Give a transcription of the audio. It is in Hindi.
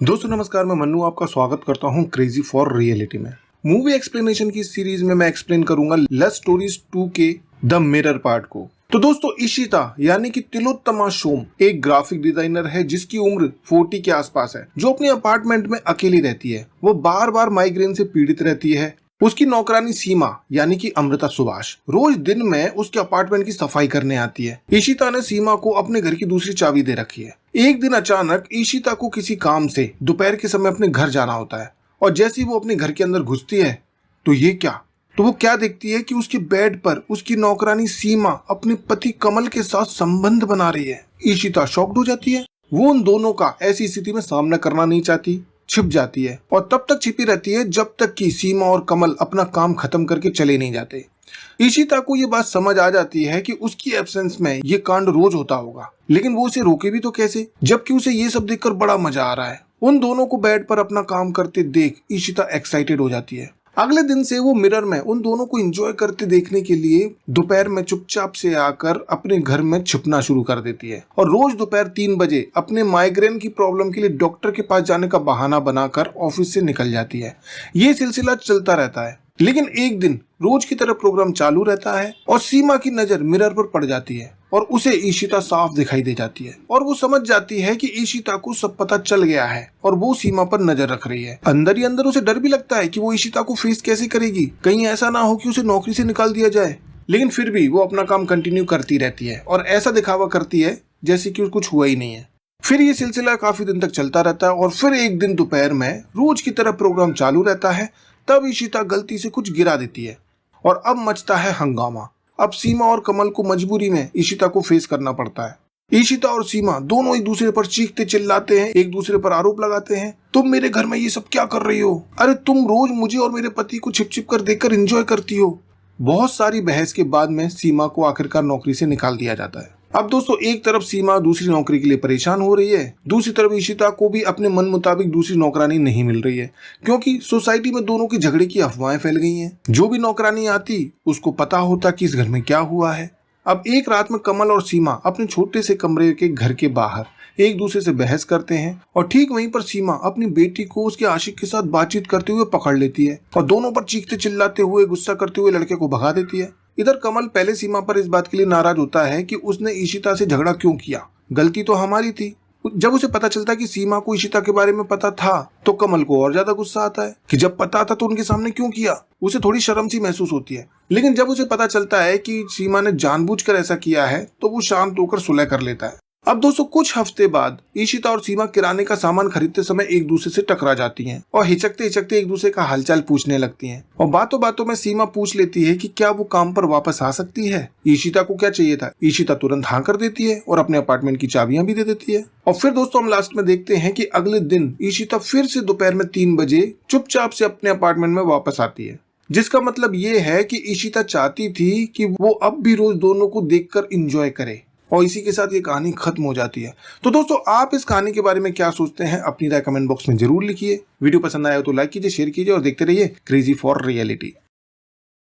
दोस्तों नमस्कार, मैं मन्नू आपका स्वागत करता हूं क्रेजी फॉर रियलिटी में। मूवी एक्सप्लेनेशन की सीरीज में मैं एक्सप्लेन करूंगा लव स्टोरीज 2 के द मिरर पार्ट को। तो दोस्तों इशिता यानी कि तिलोत्तमा सोम एक ग्राफिक डिजाइनर है जिसकी उम्र 40 के आसपास है, जो अपने अपार्टमेंट में अकेली रहती है। वो बार बार माइग्रेन से पीड़ित रहती है। उसकी नौकरानी सीमा यानी कि अमृता सुभाष रोज दिन में उसके अपार्टमेंट की सफाई करने आती है। ईशिता ने सीमा को अपने घर की दूसरी चाबी दे रखी है। एक दिन अचानक ईशिता को किसी काम से दोपहर के समय अपने घर जाना होता है और जैसे ही वो अपने घर के अंदर घुसती है तो वो क्या देखती है कि उसके बेड पर उसकी नौकरानी सीमा अपने पति कमल के साथ संबंध बना रही है। ईशिता शॉक्ड हो जाती है। वो उन दोनों का ऐसी स्थिति में सामना करना नहीं चाहती, छिप जाती है और तब तक छिपी रहती है जब तक कि सीमा और कमल अपना काम खत्म करके चले नहीं जाते। ईशिता को ये बात समझ आ जाती है कि उसकी एब्सेंस में ये कांड रोज होता होगा, लेकिन वो उसे रोके भी तो कैसे, जबकि उसे ये सब देखकर बड़ा मजा आ रहा है। उन दोनों को बेड पर अपना काम करते देख ईशिता एक्साइटेड हो जाती है। अगले दिन से वो मिरर में उन दोनों को एंजॉय करते देखने के लिए दोपहर में चुपचाप से आकर अपने घर में छिपना शुरू कर देती है और रोज दोपहर 3 बजे अपने माइग्रेन की प्रॉब्लम के लिए डॉक्टर के पास जाने का बहाना बनाकर ऑफिस से निकल जाती है। ये सिलसिला चलता रहता है, लेकिन एक दिन रोज की तरह प्रोग्राम चालू रहता है और सीमा की नजर मिरर पर पड़ जाती है और उसे ईशिता साफ दिखाई दे जाती है और वो समझ जाती है कि ईशिता को सब पता चल गया है और वो सीमा पर नजर रख रही है। अंदर ही अंदर उसे डर भी लगता है कि वो ईशिता को फेस कैसे करेगी, कहीं ऐसा ना हो कि उसे नौकरी से निकाल दिया जाए। लेकिन फिर भी वो अपना काम कंटिन्यू करती रहती है और ऐसा दिखावा करती है जैसे कि कुछ हुआ ही नहीं है। फिर ये सिलसिला काफी दिन तक चलता रहता है और फिर एक दिन दोपहर में रोज की तरह प्रोग्राम चालू रहता है। तब ईशिता गलती से कुछ गिरा देती है और अब मचता है हंगामा। अब सीमा और कमल को मजबूरी में ईशिता को फेस करना पड़ता है। ईशिता और सीमा दोनों एक दूसरे पर चीखते चिल्लाते हैं, एक दूसरे पर आरोप लगाते हैं, तुम मेरे घर में ये सब क्या कर रही हो? अरे तुम रोज मुझे और मेरे पति को छिप छिप कर देखकर एंजॉय करती हो। बहुत सारी बहस के बाद में सीमा को आखिरकार नौकरी से निकाल दिया जाता है। अब दोस्तों एक तरफ सीमा दूसरी नौकरी के लिए परेशान हो रही है, दूसरी तरफ ईशिता को भी अपने मन मुताबिक दूसरी नौकरानी नहीं मिल रही है, क्योंकि सोसाइटी में दोनों की झगड़े की अफवाहें फैल गई हैं। जो भी नौकरानी आती उसको पता होता कि इस घर में क्या हुआ है। अब एक रात में कमल और सीमा अपने छोटे से कमरे के घर के बाहर एक दूसरे से बहस करते हैं और ठीक वहीं पर सीमा अपनी बेटी को उसके आशिक के साथ बातचीत करते हुए पकड़ लेती है और दोनों पर चीखते चिल्लाते हुए गुस्सा करते हुए लड़के को भगा देती है। इधर कमल पहले सीमा पर इस बात के लिए नाराज होता है कि उसने ईशिता से झगड़ा क्यों किया, गलती तो हमारी थी। जब उसे पता चलता है कि सीमा को ईशिता के बारे में पता था तो कमल को और ज्यादा गुस्सा आता है कि जब पता था तो उनके सामने क्यों किया। उसे थोड़ी शर्म सी महसूस होती है, लेकिन जब उसे पता चलता है कि सीमा ने जानबूझकर ऐसा किया है तो वो शांत होकर सुलह कर लेता है। अब दोस्तों कुछ हफ्ते बाद ईशिता और सीमा किराने का सामान खरीदते समय एक दूसरे से टकरा जाती हैं और हिचकते हिचकते एक दूसरे का हालचाल पूछने लगती हैं और बातों बातों में सीमा पूछ लेती है कि क्या वो काम पर वापस आ सकती है। ईशिता को क्या चाहिए था, ईशिता तुरंत हाँ कर देती है और अपने अपार्टमेंट की चाबियां भी दे देती है। और फिर दोस्तों हम लास्ट में देखते हैं कि अगले दिन ईशिता फिर से दोपहर में 3 बजे चुपचाप से अपने अपार्टमेंट में वापस आती है, जिसका मतलब ये है कि ईशिता चाहती थी कि वो अब भी रोज दोनों को देखकर एंजॉय करे और इसी के साथ ये कहानी खत्म हो जाती है। तो दोस्तों आप इस कहानी के बारे में क्या सोचते हैं, अपनी राय कमेंट बॉक्स में जरूर लिखिए। वीडियो पसंद आया हो तो लाइक कीजिए, शेयर कीजिए और देखते रहिए क्रेजी फॉर रियलिटी।